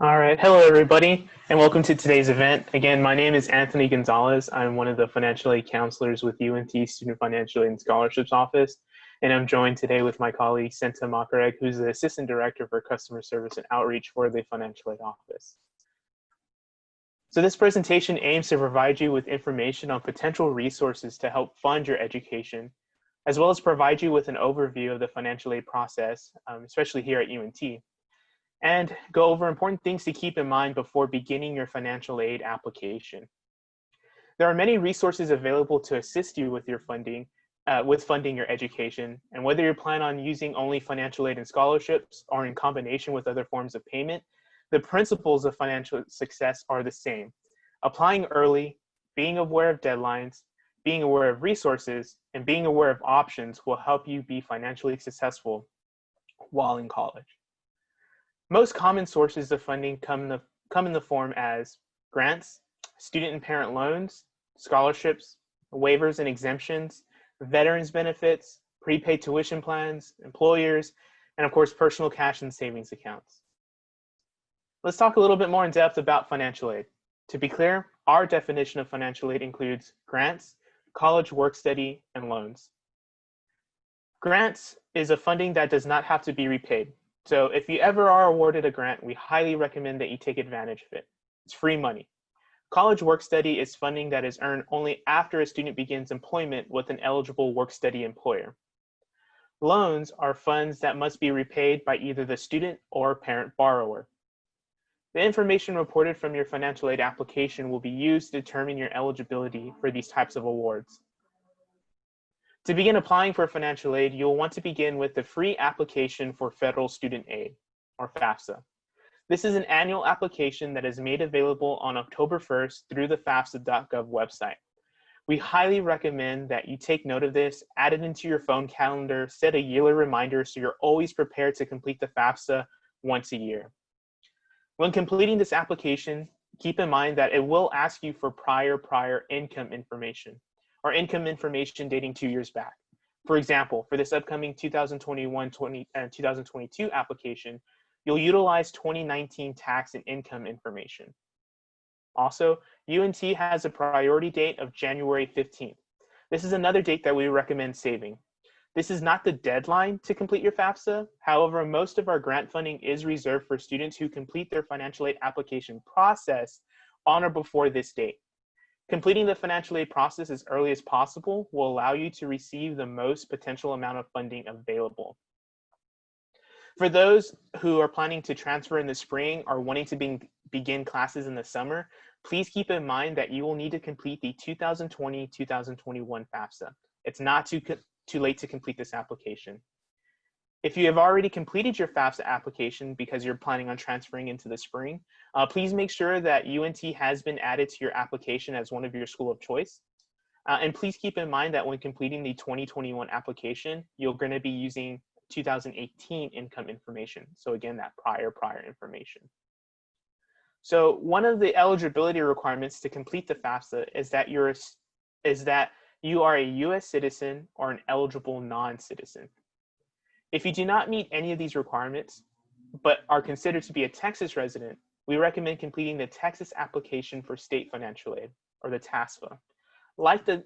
All right. Hello, everybody, and welcome to today's event. Again, my name is Anthony Gonzalez. I'm one of the financial aid counselors with UNT Student Financial Aid and Scholarships Office, and I'm joined today with my colleague, Senta Makarek, who's the Assistant Director for Customer Service and Outreach for the Financial Aid Office. So this presentation aims to provide you with information on potential resources to help fund your education, as well as provide you with an overview of the financial aid process, especially here at UNT. And go over important things to keep in mind before beginning your financial aid application. There are many resources available to assist you with your funding your education, and whether you plan on using only financial aid and scholarships or in combination with other forms of payment, the principles of financial success are the same. Applying early, being aware of deadlines, being aware of resources, and being aware of options will help you be financially successful while in college. Most common sources of funding come in the form as grants, student and parent loans, scholarships, waivers and exemptions, veterans benefits, prepaid tuition plans, employers, and of course, personal cash and savings accounts. Let's talk a little bit more in depth about financial aid. To be clear, our definition of financial aid includes grants, college work study, and loans. Grants is a funding that does not have to be repaid. So if you ever are awarded a grant, we highly recommend that you take advantage of it. It's free money. College work study is funding that is earned only after a student begins employment with an eligible work study employer. Loans are funds that must be repaid by either the student or parent borrower. The information reported from your financial aid application will be used to determine your eligibility for these types of awards. To begin applying for financial aid, you'll want to begin with the free application for Federal Student Aid, or FAFSA. This is an annual application that is made available on October 1st through the FAFSA.gov website. We highly recommend that you take note of this, add it into your phone calendar, set a yearly reminder so you're always prepared to complete the FAFSA once a year. When completing this application, keep in mind that it will ask you for prior income information, or income information dating 2 years back. For example, for this upcoming 2021-2022 application, you'll utilize 2019 tax and income information. Also, UNT has a priority date of January 15th. This is another date that we recommend saving. This is not the deadline to complete your FAFSA. However, most of our grant funding is reserved for students who complete their financial aid application process on or before this date. Completing the financial aid process as early as possible will allow you to receive the most potential amount of funding available. For those who are planning to transfer in the spring or wanting to begin classes in the summer, please keep in mind that you will need to complete the 2020-2021 FAFSA. It's not too late to complete this application. If you have already completed your FAFSA application because you're planning on transferring into the spring, please make sure that UNT has been added to your application as one of your school of choice. And please keep in mind that when completing the 2021 application, you're going to be using 2018 income information. So again, that prior information. So one of the eligibility requirements to complete the FAFSA is that you are a US citizen or an eligible non-citizen. If you do not meet any of these requirements, but are considered to be a Texas resident, we recommend completing the Texas application for state financial aid, or the TASFA. Like the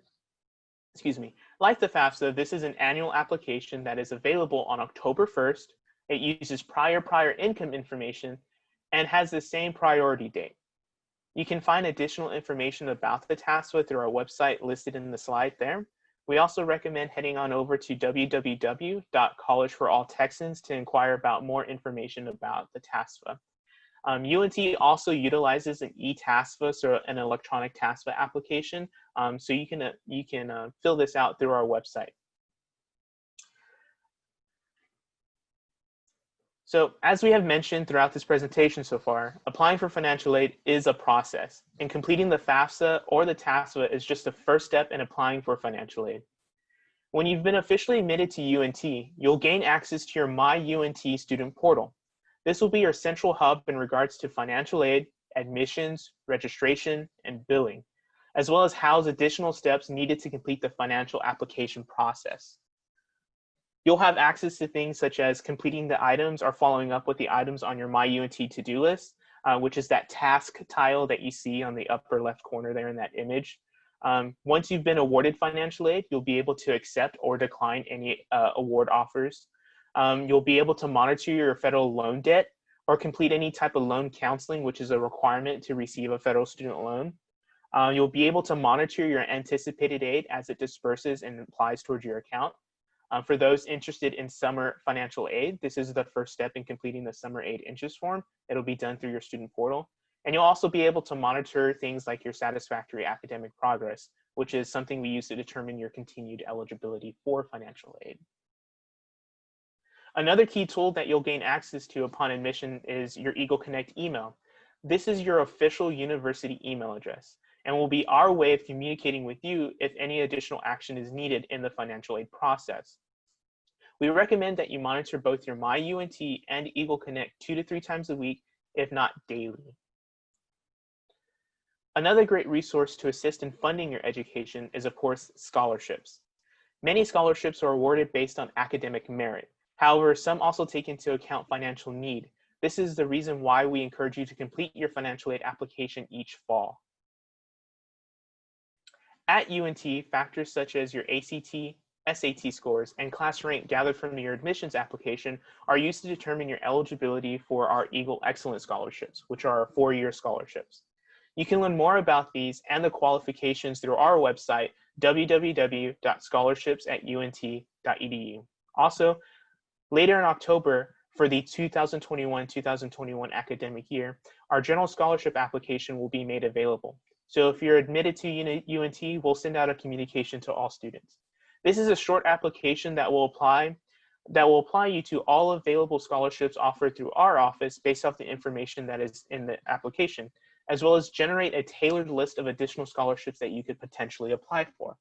FAFSA, this is an annual application that is available on October 1st. It uses prior income information and has the same priority date. You can find additional information about the TASFA through our website listed in the slide there. We also recommend heading on over to www.collegeforalltexans to inquire about more information about the TASFA. UNT also utilizes an e-TASFA, so an electronic TASFA application, so you can fill this out through our website. So as we have mentioned throughout this presentation so far, applying for financial aid is a process, and completing the FAFSA or the TASFA is just the first step in applying for financial aid. When you've been officially admitted to UNT, you'll gain access to your My UNT student portal. This will be your central hub in regards to financial aid, admissions, registration, and billing, as well as house additional steps needed to complete the financial application process. You'll have access to things such as completing the items or following up with the items on your My UNT to-do list, which is that task tile that you see on the upper left corner there in that image. Once you've been awarded financial aid, you'll be able to accept or decline any award offers. You'll be able to monitor your federal loan debt or complete any type of loan counseling, which is a requirement to receive a federal student loan. You'll be able to monitor your anticipated aid as it disperses and applies towards your account. For those interested in summer financial aid, this is the first step in completing the summer aid interest form. It'll be done through your student portal. And you'll also be able to monitor things like your satisfactory academic progress, which is something we use to determine your continued eligibility for financial aid. Another key tool that you'll gain access to upon admission is your Eagle Connect email. This is your official university email address and will be our way of communicating with you if any additional action is needed in the financial aid process. We recommend that you monitor both your MyUNT and Eagle Connect 2 to 3 times a week, if not daily. Another great resource to assist in funding your education is, of course, scholarships. Many scholarships are awarded based on academic merit. However, some also take into account financial need. This is the reason why we encourage you to complete your financial aid application each fall. At UNT, factors such as your ACT, SAT scores, and class rank gathered from your admissions application are used to determine your eligibility for our Eagle Excellence Scholarships, which are our 4-year scholarships. You can learn more about these and the qualifications through our website, www.scholarships@unt.edu. Also, later in October, for the 2021-2021 academic year, our general scholarship application will be made available. So if you're admitted to UNT, we'll send out a communication to all students. This is a short application that will apply you to all available scholarships offered through our office based off the information that is in the application, as well as generate a tailored list of additional scholarships that you could potentially apply for.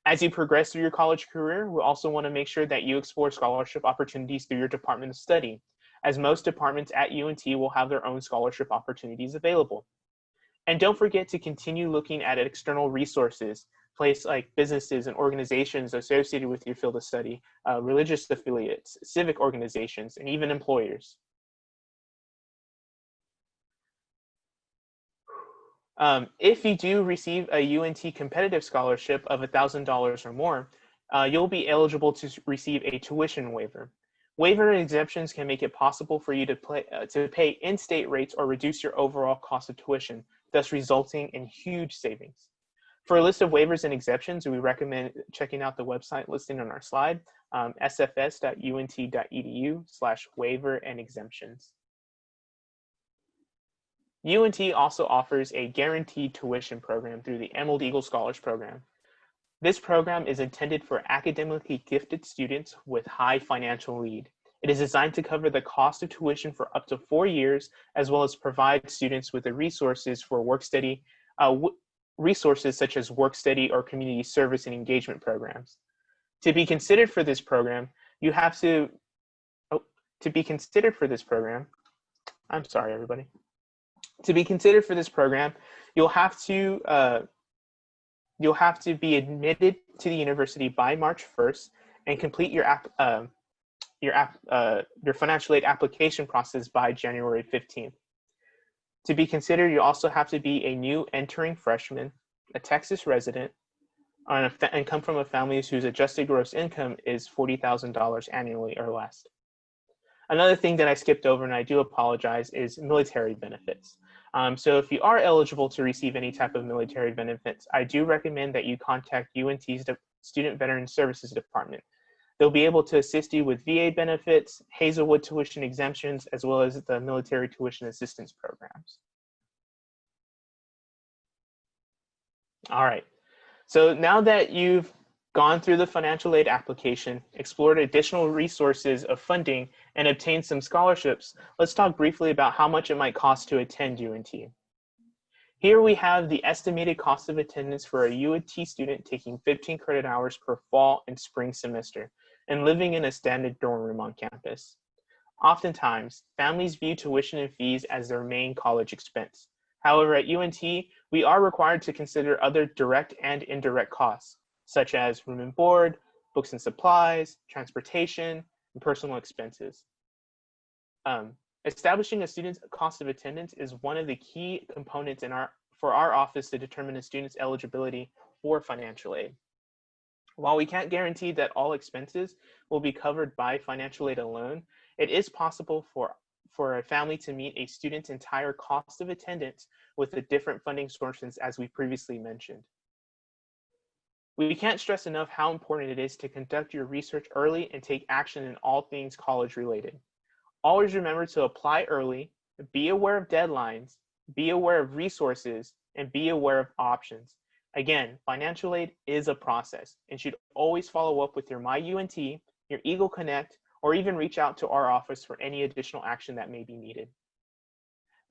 As you progress through your college career, we also want to make sure that you explore scholarship opportunities through your Department of Study, as most departments at UNT will have their own scholarship opportunities available. And don't forget to continue looking at external resources, places like businesses and organizations associated with your field of study, religious affiliates, civic organizations, and even employers. If you do receive a UNT competitive scholarship of $1,000 or more, you'll be eligible to receive a tuition waiver. Waiver and exemptions can make it possible for you to pay in-state rates or reduce your overall cost of tuition, thus resulting in huge savings. For a list of waivers and exemptions, we recommend checking out the website listed on our slide, sfs.unt.edu/waiver and exemptions. UNT also offers a guaranteed tuition program through the Emerald Eagle Scholars Program. This program is intended for academically gifted students with high financial need. It is designed to cover the cost of tuition for up to 4 years, as well as provide students with the resources for work study, resources such as work study or community service and engagement programs. To be considered for this program, I'm sorry, everybody. To be considered for this program, you'll have to be admitted to the university by March 1st and complete your financial aid application process by January 15th. To be considered, you also have to be a new entering freshman, a Texas resident, and come from a family whose adjusted gross income is $40,000 annually or less. Another thing that I skipped over, and I do apologize, is military benefits. So if you are eligible to receive any type of military benefits, I do recommend that you contact UNT's Student Veteran Services Department. They'll be able to assist you with VA benefits, Hazelwood tuition exemptions, as well as the military tuition assistance programs. All right, so now that you've gone through the financial aid application, explored additional resources of funding, and obtained some scholarships, let's talk briefly about how much it might cost to attend UNT. Here we have the estimated cost of attendance for a UNT student taking 15 credit hours per fall and spring semester and living in a standard dorm room on campus. Oftentimes, families view tuition and fees as their main college expense. However, at UNT, we are required to consider other direct and indirect costs, such as room and board, books and supplies, transportation, and personal expenses. Establishing a student's cost of attendance is one of the key components for our office to determine a student's eligibility for financial aid. While we can't guarantee that all expenses will be covered by financial aid alone, it is possible for a family to meet a student's entire cost of attendance with the different funding sources as we previously mentioned. We can't stress enough how important it is to conduct your research early and take action in all things college related. Always remember to apply early, be aware of deadlines, be aware of resources, and be aware of options. Again, financial aid is a process and should always follow up with your MyUNT, your Eagle Connect, or even reach out to our office for any additional action that may be needed.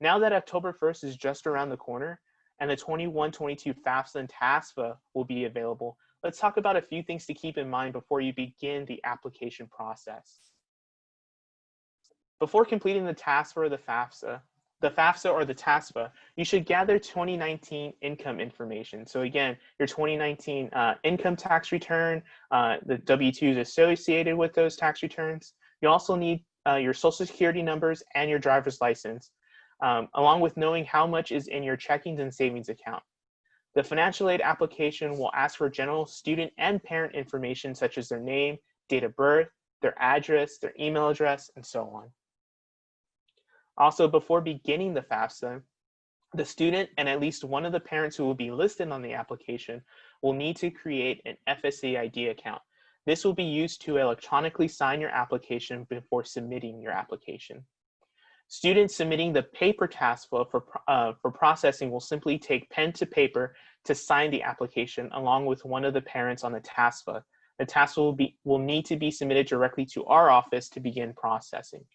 Now that October 1st is just around the corner and the 21-22 FAFSA and TASFA will be available, let's talk about a few things to keep in mind before you begin the application process. Before completing the TASFA or the FAFSA or the TASFA, you should gather 2019 income information. So again, your 2019 income tax return, the W-2s associated with those tax returns. You also need your social security numbers and your driver's license, along with knowing how much is in your checking and savings account. The financial aid application will ask for general student and parent information such as their name, date of birth, their address, their email address, and so on. Also, before beginning the FAFSA, the student and at least one of the parents who will be listed on the application will need to create an FSA ID account. This will be used to electronically sign your application before submitting your application. Students submitting the paper TASFA for processing will simply take pen to paper to sign the application along with one of the parents on the TASFA. The TASFA will need to be submitted directly to our office to begin processing.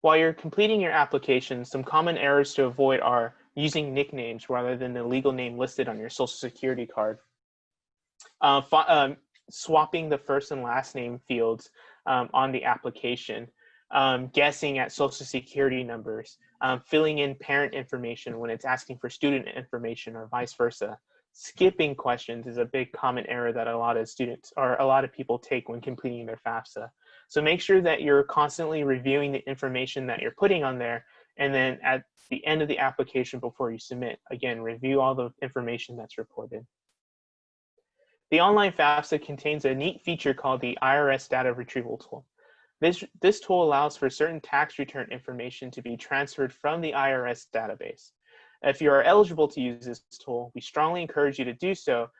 While you're completing your application, some common errors to avoid are using nicknames rather than the legal name listed on your Social Security card, swapping the first and last name fields on the application, guessing at Social Security numbers, filling in parent information when it's asking for student information or vice versa. Skipping questions is a big common error that a lot of students or a lot of people take when completing their FAFSA. So make sure that you're constantly reviewing the information that you're putting on there, and then at the end of the application before you submit, again, review all the information that's reported. The online FAFSA contains a neat feature called the IRS Data Retrieval Tool. This tool allows for certain tax return information to be transferred from the IRS database. If you are eligible to use this tool, we strongly encourage you to do so,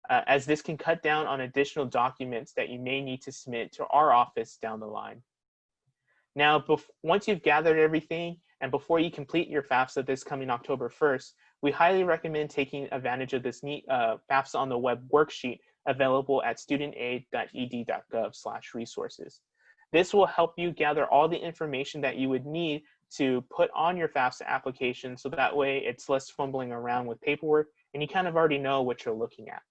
as this can cut down on additional documents that you may need to submit to our office down the line. Now, once you've gathered everything and before you complete your FAFSA this coming October 1st, we highly recommend taking advantage of this neat FAFSA on the web worksheet available at studentaid.ed.gov/resources. This will help you gather all the information that you would need to put on your FAFSA application, so that way it's less fumbling around with paperwork and you kind of already know what you're looking at.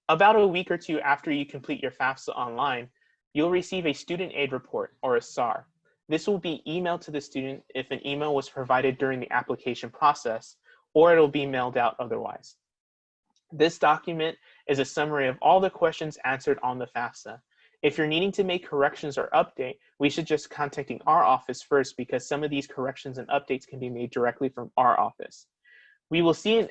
About a week or two after you complete your FAFSA online, you'll receive a student aid report, or a SAR. This will be emailed to the student if an email was provided during the application process, or it'll be mailed out otherwise. This document is a summary of all the questions answered on the FAFSA. If you're needing to make corrections or update, we suggest contacting our office first, because some of these corrections and updates can be made directly from our office. You will see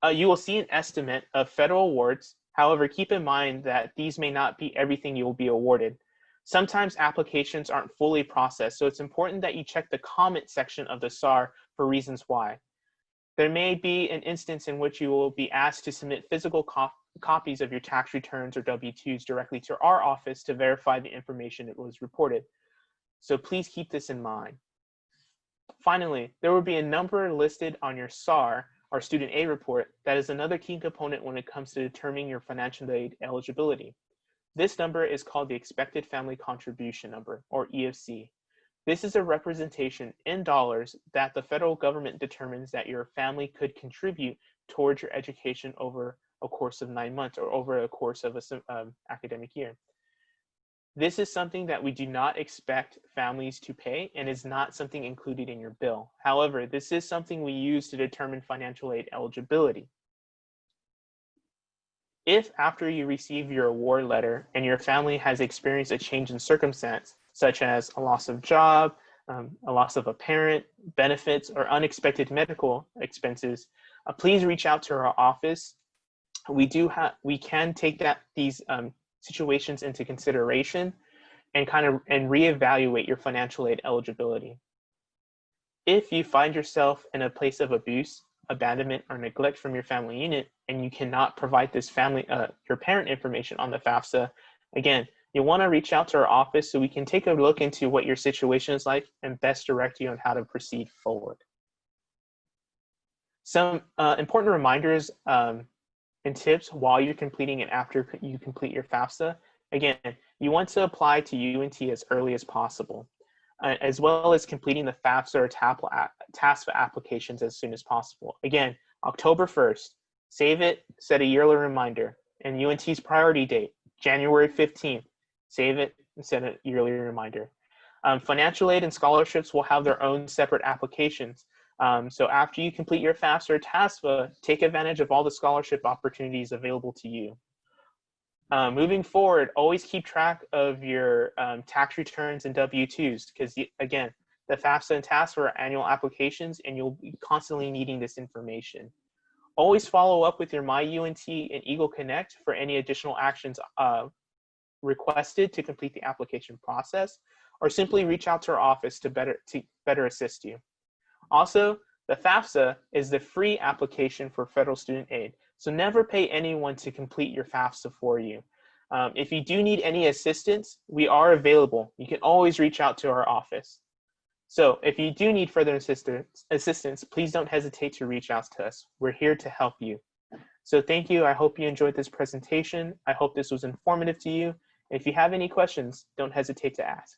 an estimate of federal awards. However, keep in mind that these may not be everything you will be awarded. Sometimes applications aren't fully processed, so it's important that you check the comment section of the SAR for reasons why. There may be an instance in which you will be asked to submit physical copies of your tax returns or W-2s directly to our office to verify the information that was reported. So please keep this in mind. Finally, there will be a number listed on your SAR, or student aid report, that is another key component when it comes to determining your financial aid eligibility. This number is called the Expected Family Contribution Number, or EFC. This is a representation in dollars that the federal government determines that your family could contribute towards your education over a course of 9 months or over a course of an academic year. This is something that we do not expect families to pay and is not something included in your bill. However, this is something we use to determine financial aid eligibility. If after you receive your award letter and your family has experienced a change in circumstance, such as a loss of job, a loss of a parent, benefits, or unexpected medical expenses, please reach out to our office. We can take these situations into consideration and reevaluate your financial aid eligibility. If you find yourself in a place of abuse, abandonment, or neglect from your family unit, and you cannot provide this your parent information on the FAFSA, again, you'll want to reach out to our office so we can take a look into what your situation is like and best direct you on how to proceed forward. Some important reminders and tips while you're completing and after you complete your FAFSA. Again, you want to apply to UNT as early as possible, as well as completing the FAFSA or TASFA applications as soon as possible. Again, October 1st, save it, set a yearly reminder, and UNT's priority date, January 15th, save it and set a yearly reminder. Financial aid and scholarships will have their own separate applications. So after you complete your FAFSA or TASFA, take advantage of all the scholarship opportunities available to you. Moving forward, always keep track of your tax returns and W-2s because, again, the FAFSA and TASFA are annual applications and you'll be constantly needing this information. Always follow up with your MyUNT and Eagle Connect for any additional actions requested to complete the application process, or simply reach out to our office to better assist you. Also, the FAFSA is the free application for federal student aid, so never pay anyone to complete your FAFSA for you. If you do need any assistance, we are available. You can always reach out to our office. So if you do need further assistance, please don't hesitate to reach out to us. We're here to help you. So thank you. I hope you enjoyed this presentation. I hope this was informative to you. If you have any questions, don't hesitate to ask.